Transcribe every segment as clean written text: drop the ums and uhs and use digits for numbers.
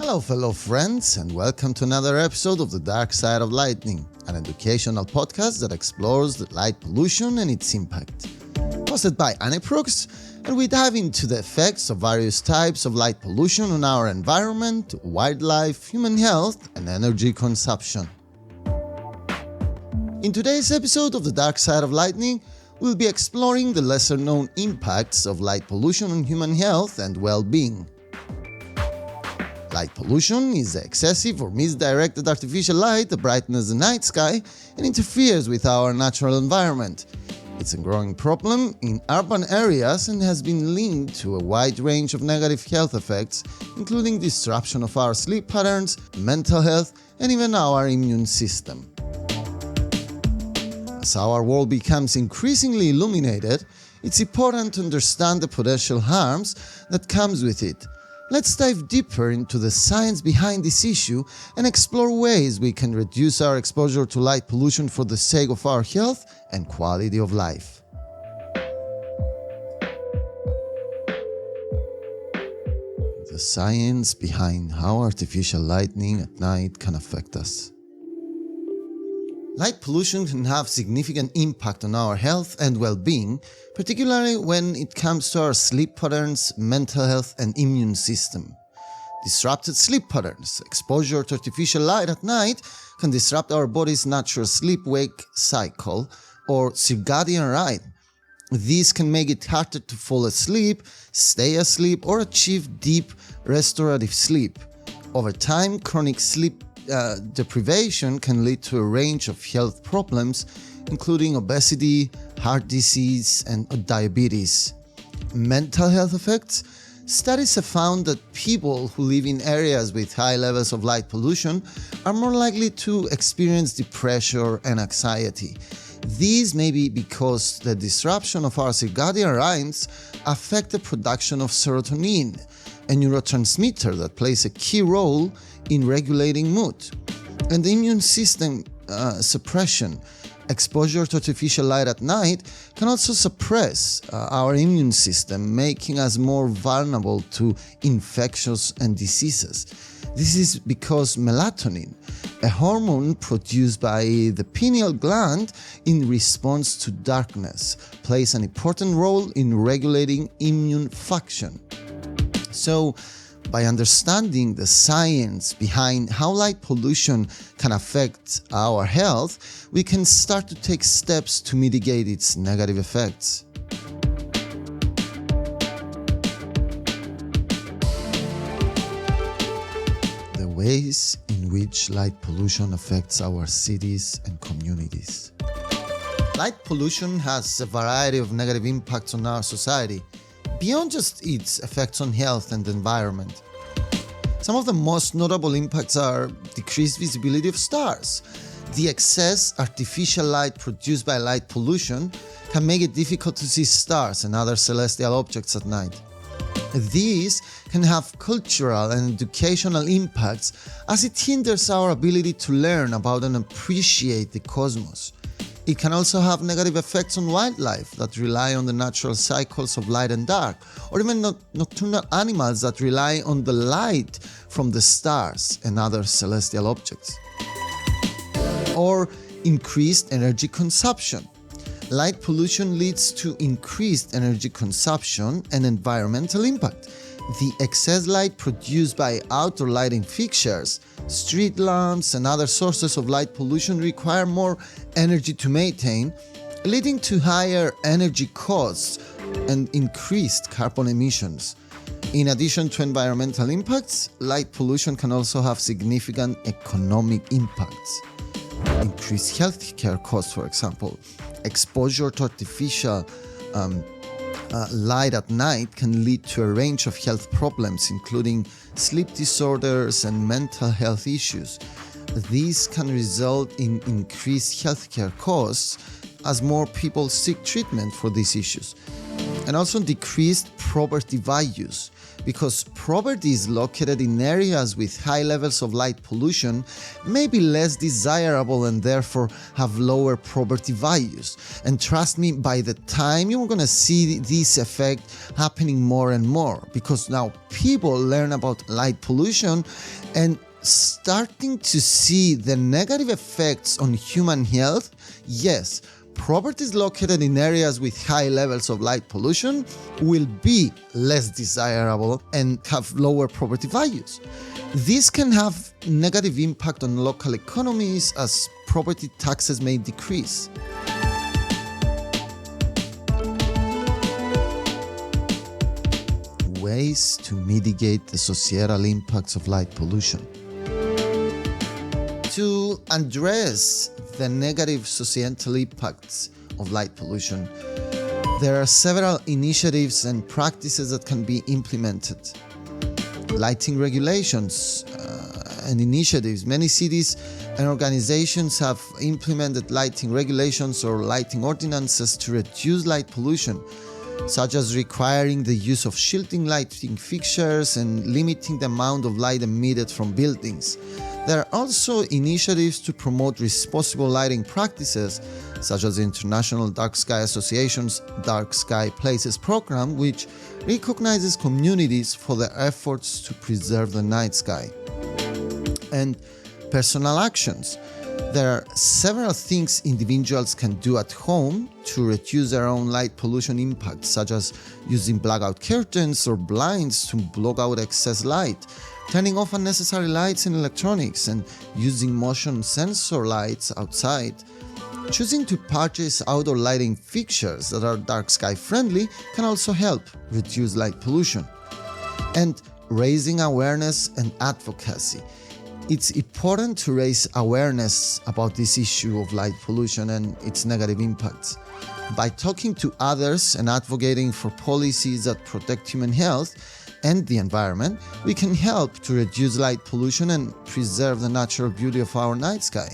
Hello fellow friends, and welcome to another episode of The Dark Side of Lightning, an educational podcast that explores the light pollution and its impact. Hosted by aniprocs, and we dive into the effects of various types of light pollution on our environment, wildlife, human health, and energy consumption. In today's episode of The Dark Side of Lightning, we'll be exploring the lesser-known impacts of light pollution on human health and well-being. Light pollution is the excessive or misdirected artificial light that brightens the night sky and interferes with our natural environment. It's a growing problem in urban areas and has been linked to a wide range of negative health effects, including disruption of our sleep patterns, mental health, and even our immune system. As our world becomes increasingly illuminated, it's important to understand the potential harms that comes with it. Let's dive deeper into the science behind this issue and explore ways we can reduce our exposure to light pollution for the sake of our health and quality of life. The science behind how artificial lighting at night can affect us. Light pollution can have significant impact on our health and well-being, particularly when it comes to our sleep patterns, mental health, and immune system. Disrupted sleep patterns, exposure to artificial light at night, can disrupt our body's natural sleep-wake cycle or circadian rhythm. These can make it harder to fall asleep, stay asleep, or achieve deep restorative sleep. Over time, chronic sleep deprivation can lead to a range of health problems, including obesity, heart disease, and diabetes. Mental health effects. Studies have found that people who live in areas with high levels of light pollution are more likely to experience depression and anxiety. These may be because the disruption of our circadian rhythms affect the production of serotonin, a neurotransmitter that plays a key role in regulating mood. And the immune system suppression. Exposure to artificial light at night can also suppress our immune system, making us more vulnerable to infections and diseases. This is because melatonin, a hormone produced by the pineal gland in response to darkness, plays an important role in regulating immune function. So, by understanding the science behind how light pollution can affect our health, we can start to take steps to mitigate its negative effects. The ways in which light pollution affects our cities and communities. Light pollution has a variety of negative impacts on our society, beyond just its effects on health and the environment. Some of the most notable impacts are decreased visibility of stars. The excess artificial light produced by light pollution can make it difficult to see stars and other celestial objects at night. These can have cultural and educational impacts as it hinders our ability to learn about and appreciate the cosmos. It can also have negative effects on wildlife that rely on the natural cycles of light and dark, or even nocturnal animals that rely on the light from the stars and other celestial objects. Or increased energy consumption. Light pollution leads to increased energy consumption and environmental impact. The excess light produced by outdoor lighting fixtures, street lamps, and other sources of light pollution require more energy to maintain, leading to higher energy costs and increased carbon emissions. In addition to environmental impacts, light pollution can also have significant economic impacts. Increased healthcare costs, for example. Exposure to artificial light at night can lead to a range of health problems, including sleep disorders and mental health issues. These can result in increased healthcare costs as more people seek treatment for these issues. and also decreased property values, because properties located in areas with high levels of light pollution may be less desirable and therefore have lower property values. And trust me, by the time you're gonna see this effect happening more and more, because now people learn about light pollution and starting to see the negative effects on human health. Yes, properties located in areas with high levels of light pollution will be less desirable and have lower property values. This can have negative impact on local economies as property taxes may decrease. Ways to mitigate the societal impacts of light pollution. To address the negative societal impacts of light pollution, there are several initiatives and practices that can be implemented. Lighting regulations and initiatives. Many cities and organizations have implemented lighting regulations or lighting ordinances to reduce light pollution, such as requiring the use of shielding lighting fixtures and limiting the amount of light emitted from buildings. There are also initiatives to promote responsible lighting practices, such as the International Dark Sky Association's Dark Sky Places program, which recognizes communities for their efforts to preserve the night sky. And personal actions. There are several things individuals can do at home to reduce their own light pollution impact, such as using blackout curtains or blinds to block out excess light, turning off unnecessary lights and electronics, and using motion sensor lights outside. Choosing to purchase outdoor lighting fixtures that are dark sky friendly can also help reduce light pollution. And raising awareness and advocacy. It's important to raise awareness about this issue of light pollution and its negative impacts. By talking to others and advocating for policies that protect human health and the environment, we can help to reduce light pollution and preserve the natural beauty of our night sky.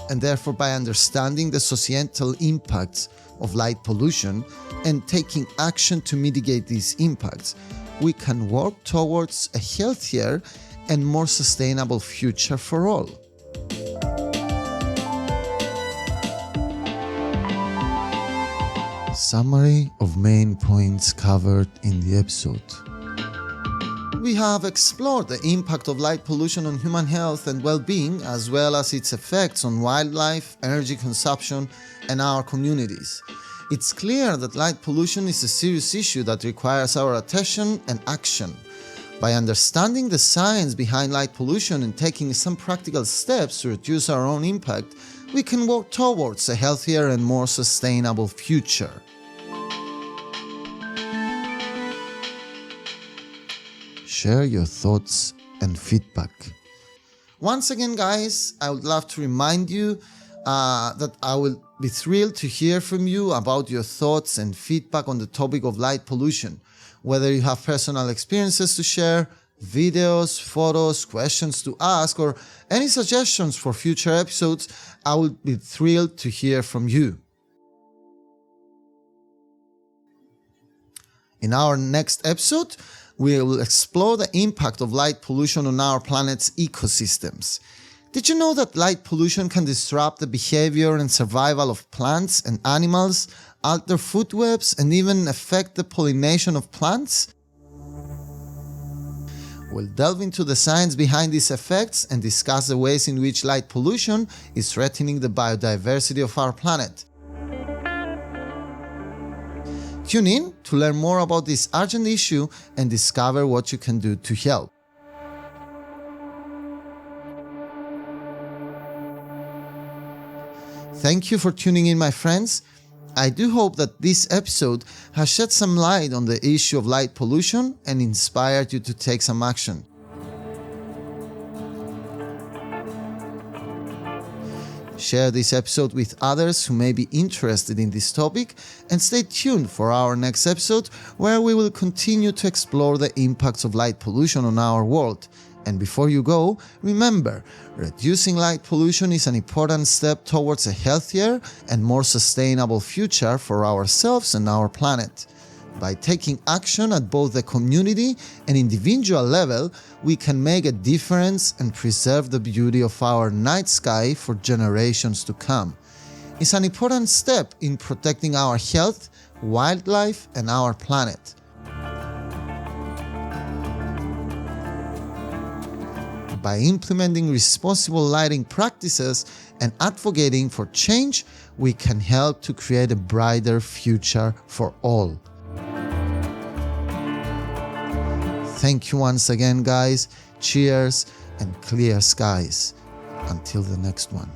And therefore, by understanding the societal impacts of light pollution and taking action to mitigate these impacts, we can work towards a healthier and more sustainable future for all. Summary of main points covered in the episode. We have explored the impact of light pollution on human health and well-being, as well as its effects on wildlife, energy consumption, and our communities. It's clear that light pollution is a serious issue that requires our attention and action. By understanding the science behind light pollution and taking some practical steps to reduce our own impact, we can work towards a healthier and more sustainable future. Share your thoughts and feedback. Once again, guys, I would love to remind you that I will be thrilled to hear from you about your thoughts and feedback on the topic of light pollution. Whether you have personal experiences to share, videos, photos, questions to ask, or any suggestions for future episodes, I would be thrilled to hear from you. In our next episode, we will explore the impact of light pollution on our planet's ecosystems. Did you know that light pollution can disrupt the behavior and survival of plants and animals, alter food webs, and even affect the pollination of plants? We'll delve into the science behind these effects and discuss the ways in which light pollution is threatening the biodiversity of our planet. Tune in to learn more about this urgent issue and discover what you can do to help. Thank you for tuning in, my friends. I do hope that this episode has shed some light on the issue of light pollution and inspired you to take some action. Share this episode with others who may be interested in this topic, and stay tuned for our next episode, where we will continue to explore the impacts of light pollution on our world. And before you go, remember, reducing light pollution is an important step towards a healthier and more sustainable future for ourselves and our planet. By taking action at both the community and individual level, we can make a difference and preserve the beauty of our night sky for generations to come. It's an important step in protecting our health, wildlife, and our planet. By implementing responsible lighting practices and advocating for change, we can help to create a brighter future for all. Thank you once again, guys. Cheers and clear skies. Until the next one.